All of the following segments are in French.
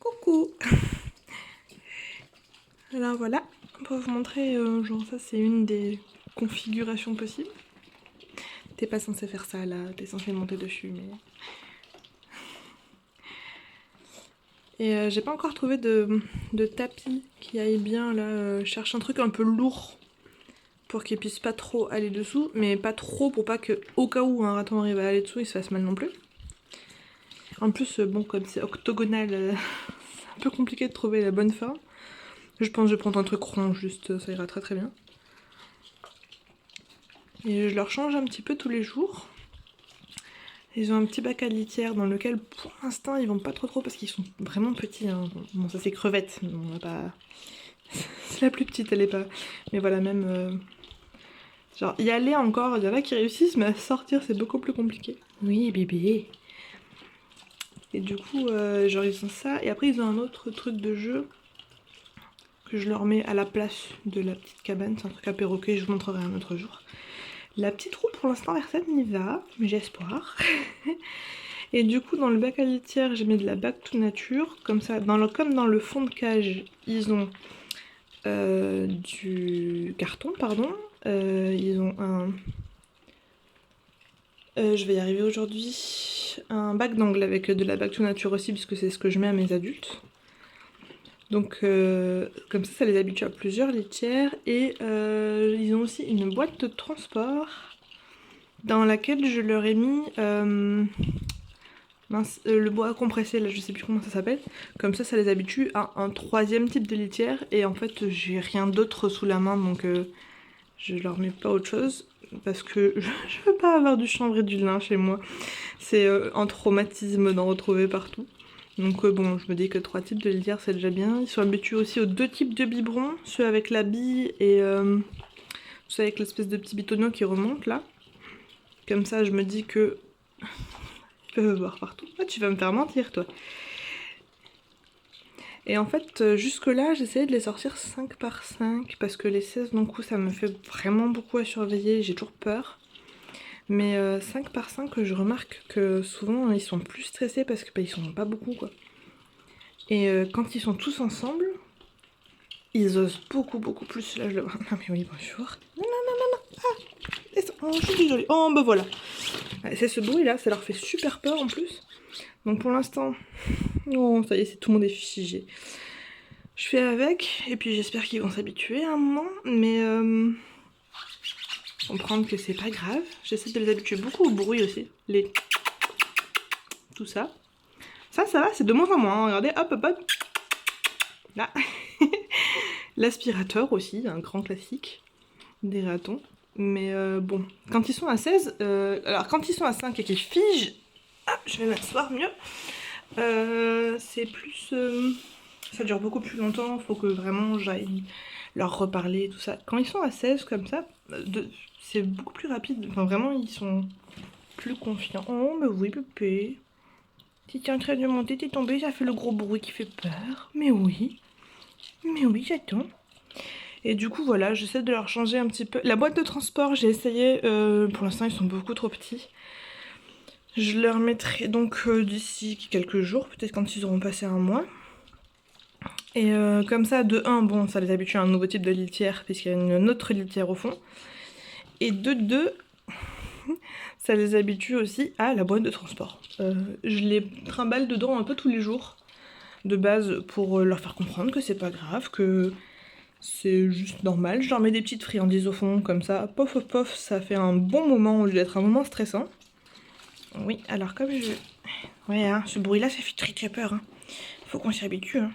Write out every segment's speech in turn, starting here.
Coucou. Alors voilà, pour vous montrer, genre ça c'est une des configurations possibles. T'es pas censé faire ça là, t'es censé monter dessus mais... Et j'ai pas encore trouvé de tapis qui aille bien là, je cherche un truc un peu lourd pour qu'il puisse pas trop aller dessous, mais pas trop pour pas que au cas où un raton arrive à aller dessous il se fasse mal non plus. En plus bon comme c'est octogonal, c'est un peu compliqué de trouver la bonne forme. Je pense que je vais prendre un truc rond juste, ça ira très très bien. Et je leur change un petit peu tous les jours. Ils ont un petit bac à litière dans lequel pour l'instant ils vont pas trop parce qu'ils sont vraiment petits. Hein. Bon ça c'est crevette, on va pas... c'est la plus petite, elle est pas... Mais voilà même... Genre y aller encore, il y en a qui réussissent mais à sortir c'est beaucoup plus compliqué. Oui bébé. Et du coup genre ils ont ça et après ils ont un autre truc de jeu que je leur mets à la place de la petite cabane. C'est un truc à perroquet, je vous montrerai un autre jour. La petite roue pour l'instant personne n'y va, mais j'ai espoir. Et du coup dans le bac à litière j'ai mis de la back to nature, comme ça, comme dans le fond de cage ils ont du carton, pardon, ils ont un... je vais y arriver aujourd'hui, un bac d'angle avec de la back to nature aussi puisque c'est ce que je mets à mes adultes. Donc comme ça les habitue à plusieurs litières et ils ont aussi une boîte de transport dans laquelle je leur ai mis le bois compressé, là je sais plus comment ça s'appelle. Comme ça les habitue à un troisième type de litière et en fait j'ai rien d'autre sous la main donc je leur mets pas autre chose parce que je veux pas avoir du chanvre et du lin chez moi. C'est un traumatisme d'en retrouver partout. Donc bon, je me dis que 3 types de litières c'est déjà bien. Ils sont habitués aussi aux 2 types de biberons, ceux avec la bille et ceux avec l'espèce de petit bitonneau qui remonte là. Comme ça je me dis que... ils peuvent voir partout. Ah, tu vas me faire mentir toi. Et en fait jusque là j'essayais de les sortir 5 par 5 parce que les 16 d'un coup ça me fait vraiment beaucoup à surveiller, j'ai toujours peur. Mais 5 par 5 je remarque que souvent ils sont plus stressés parce que bah, ils sont pas beaucoup quoi. Et quand ils sont tous ensemble, ils osent beaucoup plus. Là je le vois. Ah mais oui bonjour. Non. Ah, oh, je suis désolée. Oh bah voilà. C'est ce bruit là, ça leur fait super peur en plus. Donc pour l'instant, oh ça y est, tout le monde est figé. Je fais avec et puis j'espère qu'ils vont s'habituer à un moment. Mais comprendre que c'est pas grave. J'essaie de les habituer beaucoup au bruit aussi. Les... tout ça. Ça va, c'est de moins en moins. Regardez, hop. Là. L'aspirateur aussi, un grand classique des ratons. Mais bon, quand ils sont à 16, alors quand ils sont à 5 et qu'ils figent, hop, je vais m'asseoir mieux, c'est plus... ça dure beaucoup plus longtemps, faut que vraiment j'aille leur reparler, tout ça. Quand ils sont à 16 comme ça, c'est beaucoup plus rapide, enfin vraiment ils sont plus confiants. Oh mais oui pépé, tu es en train de monter, t'es tombé, ça fait le gros bruit qui fait peur. Mais oui, j'attends. Et du coup voilà, j'essaie de leur changer un petit peu. La boîte de transport j'ai essayé, pour l'instant ils sont beaucoup trop petits. Je leur mettrai donc d'ici quelques jours, peut-être quand ils auront passé un mois. Et comme ça, de 1, bon, ça les habitue à un nouveau type de litière, puisqu'il y a une autre litière au fond. Et de 2, ça les habitue aussi à la boîte de transport. Je les trimballe dedans un peu tous les jours, de base, pour leur faire comprendre que c'est pas grave, que c'est juste normal. Je leur mets des petites friandises au fond, comme ça, pof, ça fait un bon moment au lieu d'être un moment stressant. Oui, alors comme je... ouais, hein, ce bruit-là, ça fait très peur. Hein. Faut qu'on s'y habitue. Hein.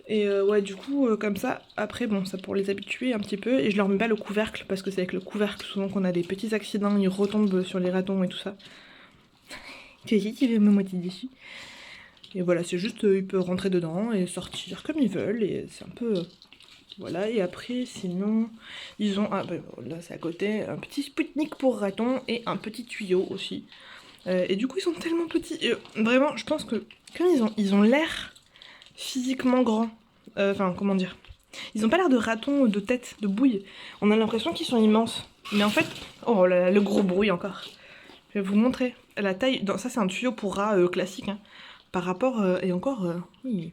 Et ouais, du coup, comme ça, après, bon, ça pour les habituer un petit peu. Et je leur mets pas le couvercle, parce que c'est avec le couvercle souvent qu'on a des petits accidents, ils retombent sur les ratons et tout ça. Tu sais, tu veux me moitié dessus. Et voilà, c'est juste, ils peuvent rentrer dedans et sortir comme ils veulent. Et c'est un peu... voilà, et après, sinon, ils ont... ah, bah, là, c'est à côté, un petit Spoutnik pour ratons et un petit tuyau aussi. Et du coup, ils sont tellement petits. Et, vraiment, je pense que comme ils ont l'air physiquement grands. Enfin, comment dire. Ils ont pas l'air de ratons de tête, de bouille. On a l'impression qu'ils sont immenses. Mais en fait... oh là là, le gros bruit encore. Je vais vous montrer la taille. Ça, c'est un tuyau pour rats classique. Hein. par rapport, et encore, oui,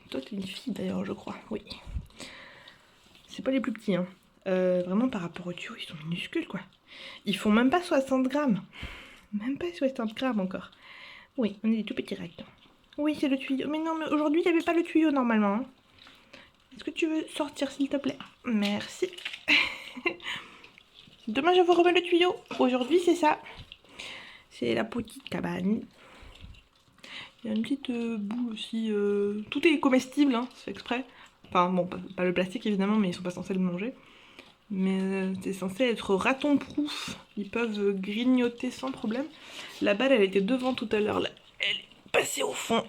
toi t'es une fille d'ailleurs je crois, oui. C'est pas les plus petits, hein. Vraiment par rapport aux tuyaux, ils sont minuscules quoi. Ils font même pas 60 grammes. Même pas 60 grammes encore. Oui, on est des tout petits rectangles. Oui, c'est le tuyau. Mais non, mais aujourd'hui, il n'y avait pas le tuyau normalement. Hein. Est-ce que tu veux sortir, s'il te plaît? Merci. Demain, je vous remets le tuyau. Aujourd'hui, c'est ça. C'est la petite cabane. Il y a une petite boule aussi. Tout est comestible, hein, c'est fait exprès. Enfin, bon, pas le plastique évidemment, mais ils sont pas censés le manger. Mais c'est censé être raton-proof. Ils peuvent grignoter sans problème. La balle, elle était devant tout à l'heure. Elle est passée au fond.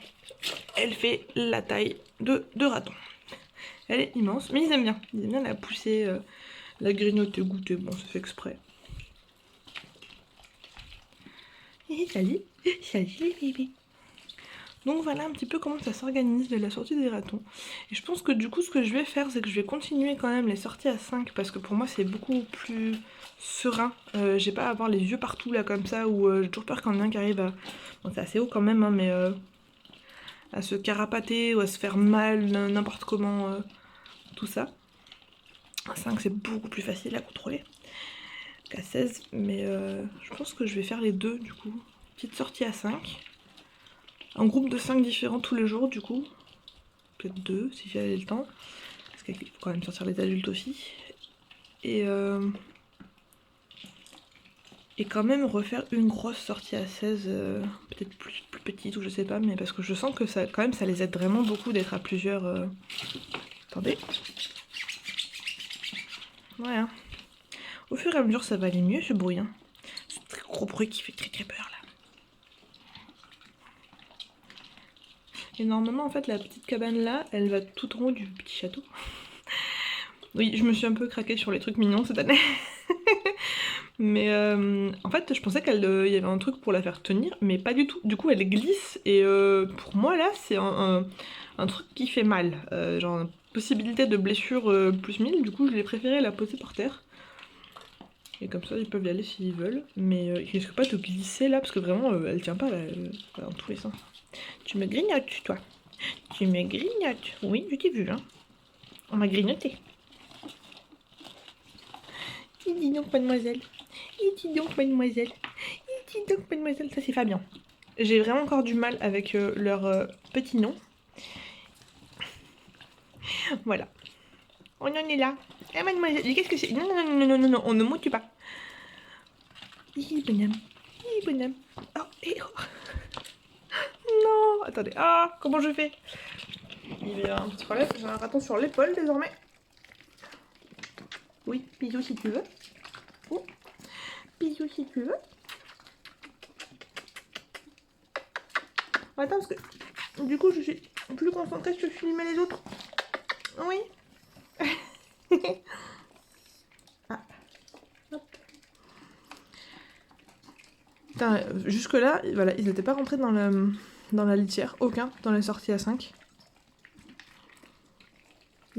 Elle fait la taille de raton. Elle est immense, mais ils aiment bien. Ils aiment bien la pousser, la grignoter, goûter. Bon, c'est fait exprès. Et salut les bébés. Donc voilà un petit peu comment ça s'organise de la sortie des ratons. Et je pense que du coup ce que je vais faire c'est que je vais continuer quand même les sorties à 5 parce que pour moi c'est beaucoup plus serein. J'ai pas à avoir les yeux partout là comme ça ou j'ai toujours peur quand il y en a un qui arrive à... Bon c'est assez haut quand même hein, mais à se carapater ou à se faire mal n'importe comment tout ça. À 5 c'est beaucoup plus facile à contrôler qu'à 16 mais je pense que je vais faire les deux du coup. Petite sortie à 5. Un groupe de 5 différents tous les jours du coup. Peut-être 2 si j'avais le temps. Parce qu'il faut quand même sortir les adultes aussi. Et quand même refaire une grosse sortie à 16, peut-être plus petite ou je sais pas, mais parce que je sens que ça quand même ça les aide vraiment beaucoup d'être à plusieurs. Attendez. Ouais. Hein. Au fur et à mesure ça va aller mieux ce bruit. Hein. Ce très gros bruit qui fait très très peur là. Et normalement en fait la petite cabane là, elle va tout en haut du petit château. Oui, je me suis un peu craquée sur les trucs mignons cette année. Mais en fait je pensais qu'il y avait un truc pour la faire tenir, mais pas du tout. Du coup elle glisse et pour moi là c'est un truc qui fait mal. Genre possibilité de blessure plus 1000, du coup je l'ai préféré la poser par terre. Et comme ça ils peuvent y aller s'ils veulent. Mais ils risquent pas de glisser là parce que vraiment elle tient pas là, dans tous les sens. Tu me grignotes toi. Tu me grignotes. Oui je t'ai vu hein. On m'a grignoté. Et dis donc mademoiselle. Et dis donc mademoiselle. Et dis donc mademoiselle. Ça c'est Fabien. J'ai vraiment encore du mal avec leur petit nom. Voilà. On en est là. Eh mademoiselle. Qu'est-ce que c'est? Non, non, non, non, non, non, on ne moute pas. Hi bonhomme. Hi bonhomme. Oh, et oh. Non. Attendez. Ah, comment je fais? Il y a un petit problème. J'ai un raton sur l'épaule désormais. Oui, bisous si tu veux. Oh. Bisous si tu veux. Attends, parce que du coup, je suis plus concentrée sur filmer les autres. Oui. Ah. Putain, jusque là, voilà, ils n'étaient pas rentrés dans la litière, aucun, dans les sorties à 5.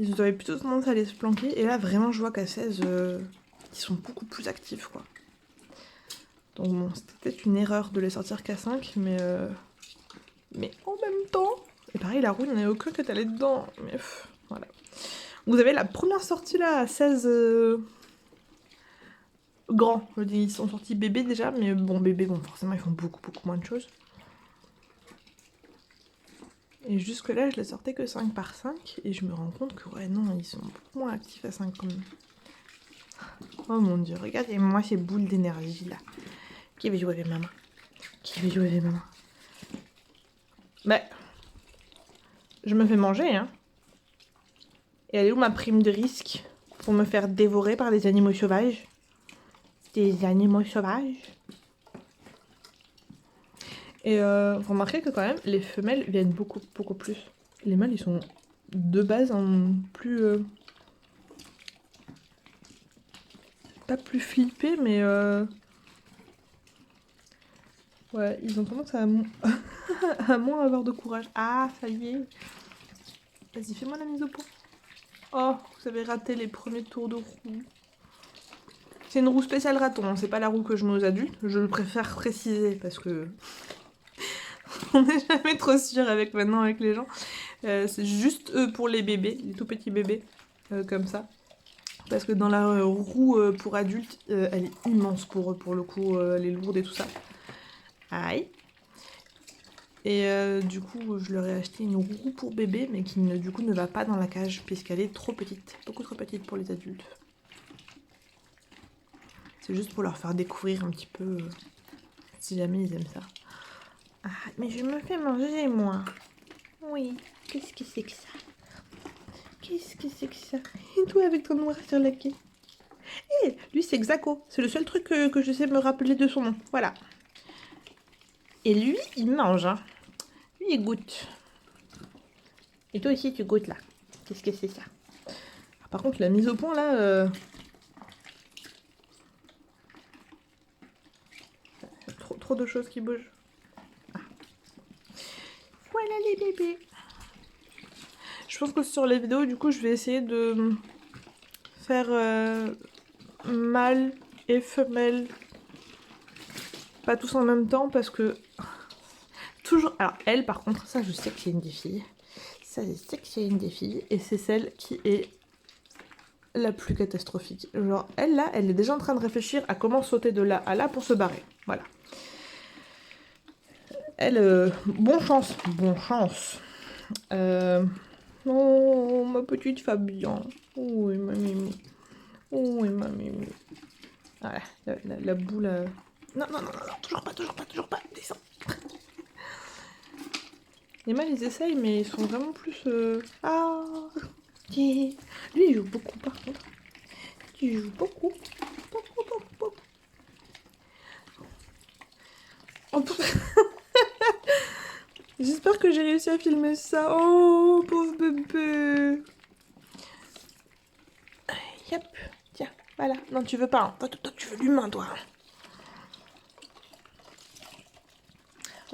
Ils avaient plutôt tendance à aller se planquer, et là vraiment je vois qu'à 16, ils sont beaucoup plus actifs quoi. Donc bon, c'était peut-être une erreur de les sortir qu'à 5, mais en même temps... Et pareil, la roue, il n'y en avait aucun qui est allé dedans, mais voilà. Vous avez la première sortie là à 16... grands, je dis, ils sont sortis bébés déjà, mais bon, bébés, bon, forcément, ils font beaucoup moins de choses. Et jusque là, je les sortais que 5 par 5, et je me rends compte que, ouais, non, ils sont beaucoup moins actifs à 5 quand même. Oh mon dieu, regardez-moi ces boules d'énergie là. Qui veut jouer avec maman? Qui veut jouer avec maman? Bah, je me fais manger, hein. Et elle est où ma prime de risque pour me faire dévorer par des animaux sauvages? Des animaux sauvages. Et vous remarquez que quand même, les femelles viennent beaucoup plus. Les mâles, ils sont de base en plus... pas plus flippés, mais... ouais, ils ont tendance à, à moins avoir de courage. Ah, ça y est. Vas-y, fais-moi la mise au point. Oh, vous avez raté les premiers tours de roue. C'est une roue spéciale raton, hein. C'est pas la roue que je mets aux adultes. Je le préfère préciser parce que... On n'est jamais trop sûr avec maintenant avec les gens. C'est juste pour les bébés, les tout petits bébés, comme ça. Parce que dans la roue pour adultes, elle est immense pour eux, pour le coup, elle est lourde et tout ça. Aïe. Et du coup, je leur ai acheté une roue pour bébé, mais qui du coup ne va pas dans la cage, puisqu'elle est trop petite. Beaucoup trop petite pour les adultes. C'est juste pour leur faire découvrir un petit peu, si jamais ils aiment ça. Ah, mais je me fais manger, moi. Oui, qu'est-ce que c'est que ça? Qu'est-ce que c'est que ça? Et toi avec ton noir sur la quai? Eh, lui c'est Xako. C'est le seul truc que je sais me rappeler de son nom. Voilà. Et lui, il mange, hein. Lui, il goûte. Et toi aussi, tu goûtes, là. Qu'est-ce que c'est ça? Ah, par contre, la mise au point, là... Trop de choses qui bougent. Ah. Voilà les bébés. Je pense que sur les vidéos, du coup, je vais essayer de faire mâle et femelle. Pas tous en même temps, parce que... Toujours... Alors, elle, par contre, ça, je sais que c'est une des filles. Ça, je sais que c'est une des filles. Et c'est celle qui est la plus catastrophique. Genre, elle, là, elle est déjà en train de réfléchir à comment sauter de là à là pour se barrer. Voilà. Elle, bon chance. Bon chance. Oh, ma petite Fabien. Oui, ma mimi. Oui, ma mimi. Voilà, la boule... Non, non, non, non, toujours pas, descends. Les mâles, ils essayent, mais ils sont vraiment plus... Ah, yeah. Lui, il joue beaucoup, par contre. Il joue beaucoup. Beaucoup. Oh, j'espère que j'ai réussi à filmer ça. Oh, pauvre bébé. Yep, tiens, voilà. Non, tu veux pas. Hein. Toi, tu veux l'humain, toi.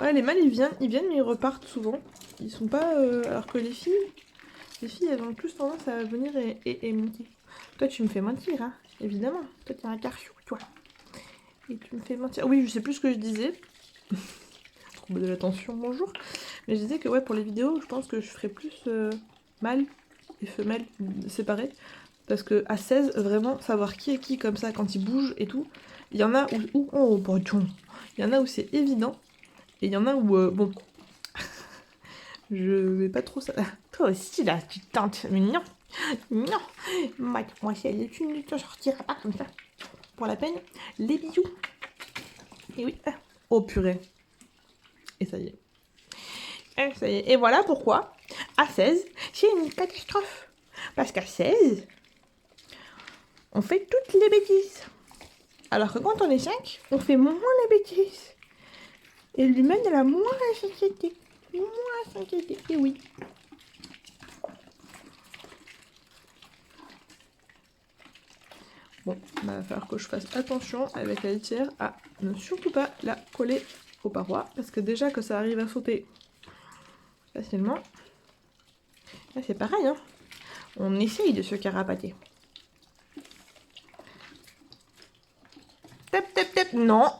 Ouais, les mâles, ils viennent, mais ils repartent souvent. Ils sont pas... alors que les filles, elles ont plus tendance à venir et monter. Toi, tu me fais mentir, hein, évidemment. Toi, t'es un garçon, toi. Et tu me fais mentir. Oui, je sais plus ce que je disais. Trouble de l'attention, bonjour. Mais je disais que, ouais, pour les vidéos, je pense que je ferais plus mâle et femelle séparés. Parce que à 16, vraiment, savoir qui est qui comme ça, quand ils bougent et tout, il y en a où oh, pardon. Il y en a où c'est évident. Et il y en a où, bon... Je vais pas trop ça. Toi aussi là, tu tentes. Mais non, non. Moi, si elle tu ne te sortiras pas comme ça. Pour la peine, les bisous. Et oui. Oh purée. Et ça y est. Et ça y est. Et voilà pourquoi, à 16, c'est une catastrophe. Parce qu'à 16, on fait toutes les bêtises. Alors que quand on est 5, on fait moins les bêtises. Et l'humaine, elle a moins à s'inquiéter. Moins à s'inquiéter. Et oui. Bon, il va falloir que je fasse attention avec la litière à ne surtout pas la coller aux parois. Parce que déjà que ça arrive à sauter facilement, là c'est pareil, hein. On essaye de se carapater. Tap, tap, tap, non.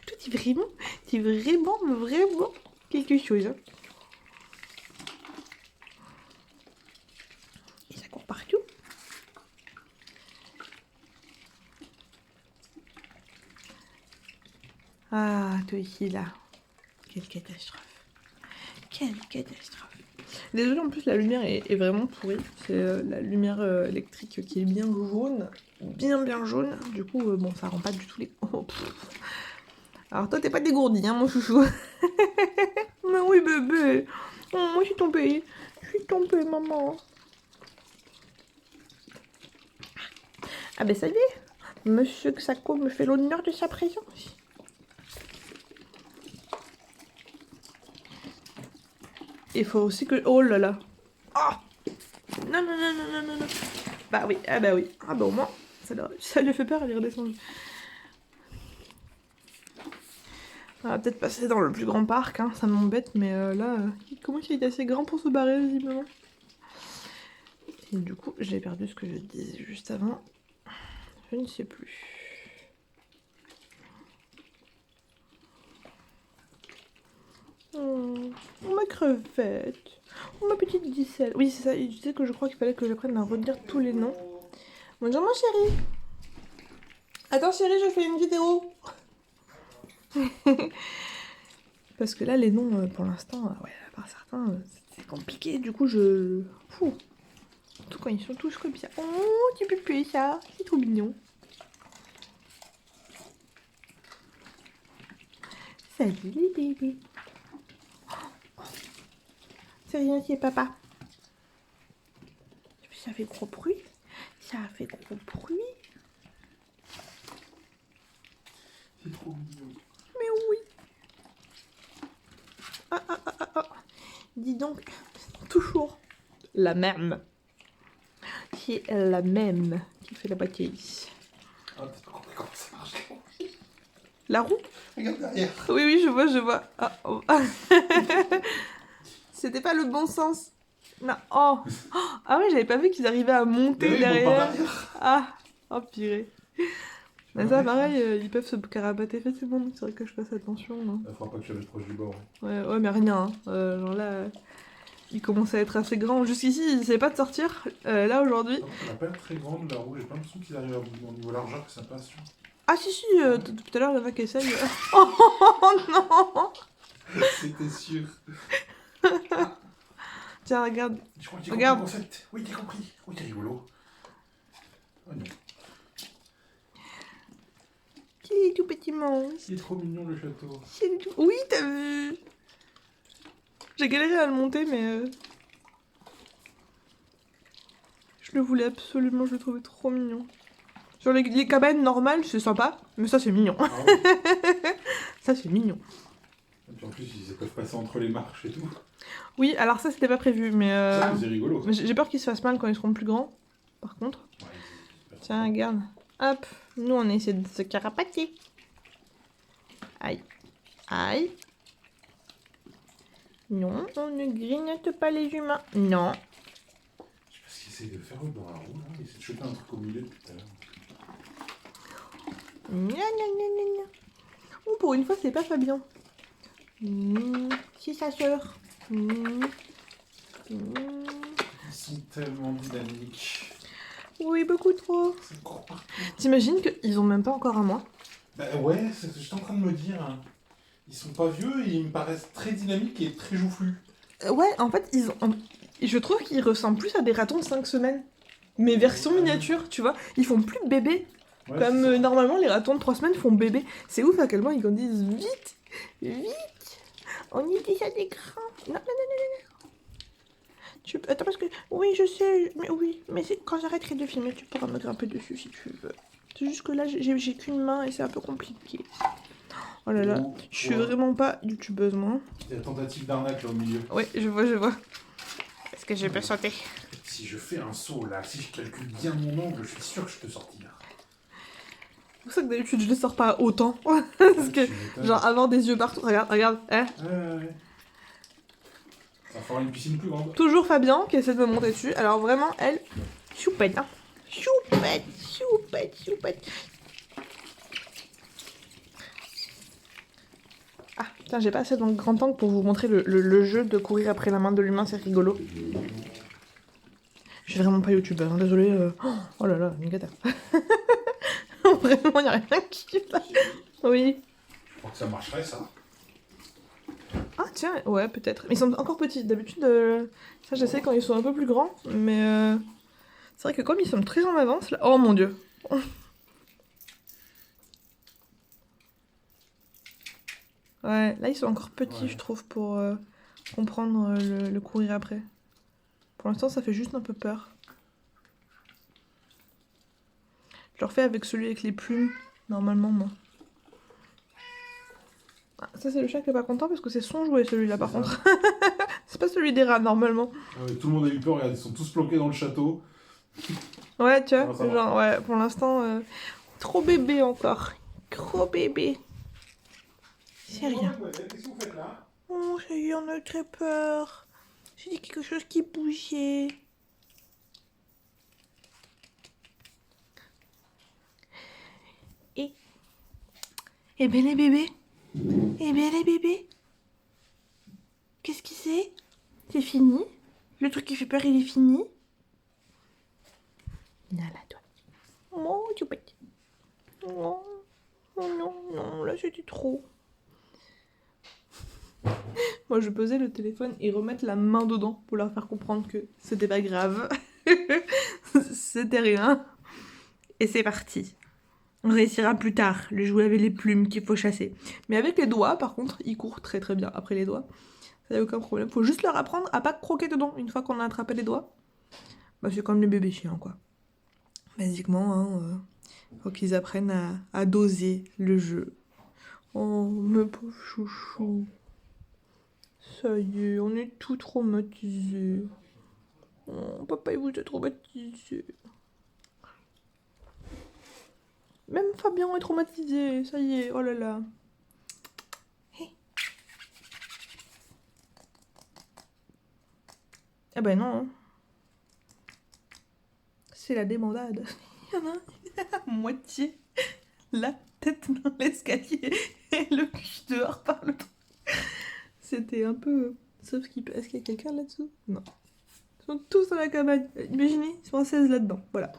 Tout est vraiment quelque chose. Hein. Et ça court partout. Ah, toi ici, là. Quelle catastrophe. Quelle catastrophe. Désolée, en plus, la lumière est vraiment pourrie. C'est la lumière électrique qui est bien jaune. Bien jaune. Du coup, bon, ça rend pas du tout les... Oh, alors, toi, t'es pas dégourdi, hein, mon chouchou. Mais oui, bébé. Oh, moi, je suis tombée. Maman. Ah, ben, ça y est. Monsieur Xako me fait l'honneur de sa présence. Il faut aussi que... Oh là là. Ah non. Bah oui, ah bah oui. Ah bah au moins, ça lui fait peur, elle est redescendue. On va peut-être passer dans le plus grand parc, hein, ça m'embête, mais là, comment il est assez grand pour se barrer, visiblement. Et du coup, j'ai perdu ce que je disais juste avant. Je ne sais plus. crevette. Oh, ma petite Gisèle. Oui, c'est ça, il disait que je crois qu'il fallait que j'apprenne à redire tous les noms. Bonjour, mon chéri. Attends, chéri, je fais une vidéo. Parce que là, les noms, pour l'instant, ouais, à part certains, c'est compliqué. Du coup, Fou. Surtout quand ils sont tous comme ça. Oh, tu peux plus ça. C'est trop mignon. Salut les bébés. C'est rien, c'est papa. Ça fait gros bruit. Ça fait gros bruit. C'est trop mignon. Mais oui. Dis donc, toujours la même. C'est la même qui fait la bataille. Ah, t'as pas compris comment ça marche. La roue? Regarde derrière. Oui, oui, je vois. Ah, oh. C'était pas le bon sens. Non. Oh. Ah ouais, j'avais pas vu qu'ils arrivaient à monter Oui, derrière. bon, Ah. Oh, purée. Mais ça, pareil, ils peuvent se carapater facilement, donc c'est vrai que je fasse attention. Non. Il faudra pas que je reste proche du bord. Ouais, mais rien. Hein. Genre là, il commence à être assez grand. Jusqu'ici, il essayait pas de sortir. Là, aujourd'hui. Elle a pas l'air très grande, la roue. J'ai pas l'impression qu'ils arrivent au niveau largeur que ça passe. Ah, si, tout à l'heure, il y en a qui essayent. Oh non. C'était sûr. Tiens, regarde. Je crois que j'ai Regarde. compris le concept. Oui, t'as compris. Oui, t'es rigolo. Oh non. C'est tout petit monstre. Il est trop mignon le château. Oui, t'as vu. J'ai galéré à le monter, mais... je le voulais absolument, je le trouvais trop mignon. Sur les cabanes normales, c'est sympa, mais ça, c'est mignon. Ah, oui. Ça, c'est mignon. Et puis en plus, ils peuvent passer entre les marches et tout. Oui, alors ça, c'était pas prévu, mais... Ça, c'est rigolo. mais j'ai peur qu'ils se fassent mal quand ils seront plus grands, par contre. Ouais, Tiens, regarde. Hop, nous, on essaie de se carapater. Aïe. Aïe. Non, on ne grignote pas les humains. Non. Je sais pas ce qu'ils essayent de faire dans la roue, là. Ils essaient de choper un truc au milieu depuis tout à l'heure. Gna. Oh, pour une fois, c'est pas Fabien. C'est sa sœur. Ils sont tellement dynamiques. Oui, beaucoup trop. C'est trop partout. T'imagines qu'ils ont même pas encore un mois? Bah ouais, c'est ce que j'étais en train de me dire. Hein. Ils sont pas vieux et ils me paraissent très dynamiques et très joufflus. Ouais, en fait, je trouve qu'ils ressemblent plus à des ratons de 5 semaines. Mais version miniature, tu vois. Ils font plus bébé. Ouais, Comme c'est ça. normalement, les ratons de 3 semaines font bébé. C'est ouf à quel point ils grandissent vite. Vite. On est déjà des grands. Non. Attends, parce que... Oui, je sais. Mais oui. Mais quand j'arrêterai de filmer, tu pourras me grimper dessus si tu veux. C'est juste que là, j'ai qu'une main et c'est un peu compliqué. Oh là là. Je suis vraiment pas youtubeuse, moi. Il y a tentative d'arnaque là au milieu. Oui, je vois. Est-ce que je peux sauter? Si je fais un saut là, si je calcule bien mon angle, je suis sûr que je peux sortir. C'est pour ça que d'habitude, je les sors pas autant. Parce que, genre, avoir des yeux partout. Regarde. Hein. Ouais. Ça va falloir une piscine plus grande. Toujours Fabien qui essaie de me monter dessus. Alors vraiment, elle, choupette, hein. Choupette. Ah, putain, j'ai pas assez de grand angle pour vous montrer le jeu de courir après la main de l'humain, c'est rigolo. Je suis vraiment pas youtubeur, hein, désolé. Oh là là, une cata. Vraiment, y a rien qui va. Oui. Je crois que ça marcherait ça. Ah tiens, ouais, peut-être. Mais ils sont encore petits. D'habitude, ça j'essaie quand ils sont un peu plus grands. Mais c'est vrai que comme ils sont très en avance, là... Oh mon dieu. Ouais, là ils sont encore petits, Ouais. je trouve, pour comprendre le courir après. Pour l'instant, ça fait juste un peu peur. Je le refais avec celui avec les plumes, normalement, moi. Ah, ça, c'est le chat qui est pas content parce que c'est son jouet, celui-là, par contre. C'est pas celui des rats, normalement. Tout le monde a eu peur, regarde, ils sont tous planqués dans le château. Ouais, tu vois, Ça va. genre, ouais, pour l'instant, trop bébé encore. Gros bébé. C'est rien. Qu'est-ce que vous faites là? Oh, ça y est, on a eu très peur. J'ai dit quelque chose qui bougeait. Eh bien les bébés. Qu'est-ce que c'est? C'est fini? Le truc qui fait peur, il est fini? Non, là, toi. Oh, tu pètes. Oh, non, non, là, c'était trop. Moi, je pesais le téléphone et remettre la main dedans pour leur faire comprendre que c'était pas grave. C'était rien. Et c'est parti. On réussira plus tard, le jouet avec les plumes qu'il faut chasser. Mais avec les doigts, par contre, il court très très bien après les doigts. Ça y a aucun problème. Faut juste leur apprendre à pas croquer dedans une fois qu'on a attrapé les doigts. Bah, c'est comme les bébés chiens, quoi. Basiquement, hein, faut qu'ils apprennent à doser le jeu. Oh, mes pauvres chouchous. Ça y est, on est tout traumatisés. Oh, papa, il vous a traumatisé. Même Fabien est traumatisé, ça y est, oh là là. Hey. Eh ben non. C'est la débandade. Il y en a un à moitié la tête dans l'escalier et le cul dehors par le trou. C'était un peu... Sauf qu'il... Est-ce qu'il y a quelqu'un là-dessous? Non. Ils sont tous dans la cabane. Imaginez, ils sont 16 là-dedans. Voilà.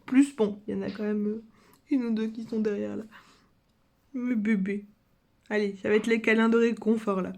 Plus bon, il y en a quand même une ou deux qui sont derrière là. Mais bébé. Allez, ça va être les câlins de réconfort là.